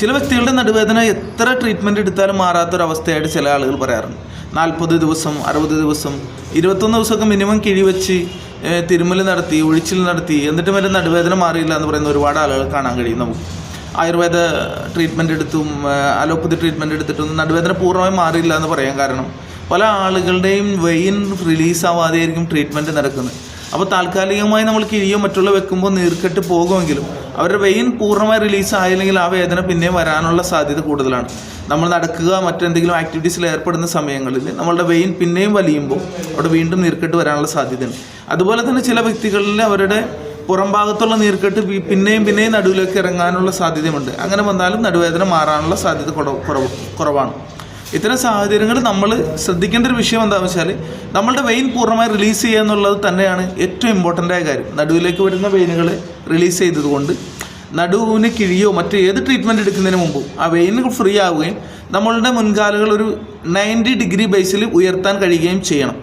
ചില വ്യക്തികളുടെ നടുവേദന എത്ര ട്രീറ്റ്മെൻറ്റ് എടുത്താലും മാറാത്തൊരവസ്ഥയായിട്ട് ചില ആളുകൾ പറയാറുണ്ട്. 40 ദിവസം, 60 ദിവസം, 21 ദിവസമൊക്കെ മിനിമം കിഴിവെച്ച് തിരുമ്മൽ നടത്തി, ഒഴിച്ചിൽ നടത്തി, എന്നിട്ടും വരെ നടുവേദന മാറിയില്ല എന്ന് പറയുന്ന ഒരുപാട് ആളുകൾ കാണാൻ കഴിയും നമുക്ക്. ആയുർവേദ ട്രീറ്റ്മെൻറ്റ് എടുത്തും അലോപ്പതി ട്രീറ്റ്മെൻറ്റ് എടുത്തിട്ടൊന്നും നടുവേദന പൂർണ്ണമായും മാറിയില്ല എന്ന് പറയാൻ കാരണം പല ആളുകളുടെയും വെയിൻ റിലീസാവാതെയായിരിക്കും ട്രീറ്റ്മെൻറ്റ് നടക്കുന്നത്. അപ്പോൾ താൽക്കാലികമായി നമ്മൾ കിഴിയോ മറ്റുള്ള വെക്കുമ്പോൾ നീർക്കെട്ട് പോകുമെങ്കിലും അവരുടെ വെയിൻ പൂർണ്ണമായി റിലീസായില്ലെങ്കിൽ ആ വേദന പിന്നെയും വരാനുള്ള സാധ്യത കൂടുതലാണ്. നമ്മൾ നടക്കുക, മറ്റെന്തെങ്കിലും ആക്ടിവിറ്റീസിൽ ഏർപ്പെടുന്ന സമയങ്ങളിൽ നമ്മളുടെ വെയിൻ പിന്നെയും വലിയുമ്പോൾ അവിടെ വീണ്ടും നീർക്കെട്ട് വരാനുള്ള സാധ്യതയുണ്ട്. അതുപോലെ തന്നെ ചില വ്യക്തികളിൽ അവരുടെ പുറം ഭാഗത്തുള്ള നീർക്കെട്ട് പിന്നെയും നടുവിലേക്ക് ഇറങ്ങാനുള്ള സാധ്യതയുണ്ട്. അങ്ങനെ വന്നാലും നടുവേദന മാറാനുള്ള സാധ്യത കുറവാണ്. ഇത്തരം സാഹചര്യങ്ങൾ നമ്മൾ ശ്രദ്ധിക്കേണ്ട ഒരു വിഷയം എന്താണെന്ന് വെച്ചാൽ നമ്മളുടെ വെയിൻ പൂർണ്ണമായി റിലീസ് ചെയ്യുക എന്നുള്ളത് തന്നെയാണ് ഏറ്റവും ഇമ്പോർട്ടൻ്റായ കാര്യം. നടുവിലേക്ക് വരുന്ന വെയിനുകൾ റിലീസ് ചെയ്തതുകൊണ്ട് നടുവിന് കിഴിയോ മറ്റേത് ട്രീറ്റ്മെൻറ്റ് എടുക്കുന്നതിന് മുമ്പും ആ വെയിനുകൾ ഫ്രീ ആവുകയും നമ്മളുടെ മുൻകാലുകൾ ഒരു 90 ഡിഗ്രി ബേസിൽ ഉയർത്താൻ കഴിയുകയും ചെയ്യണം.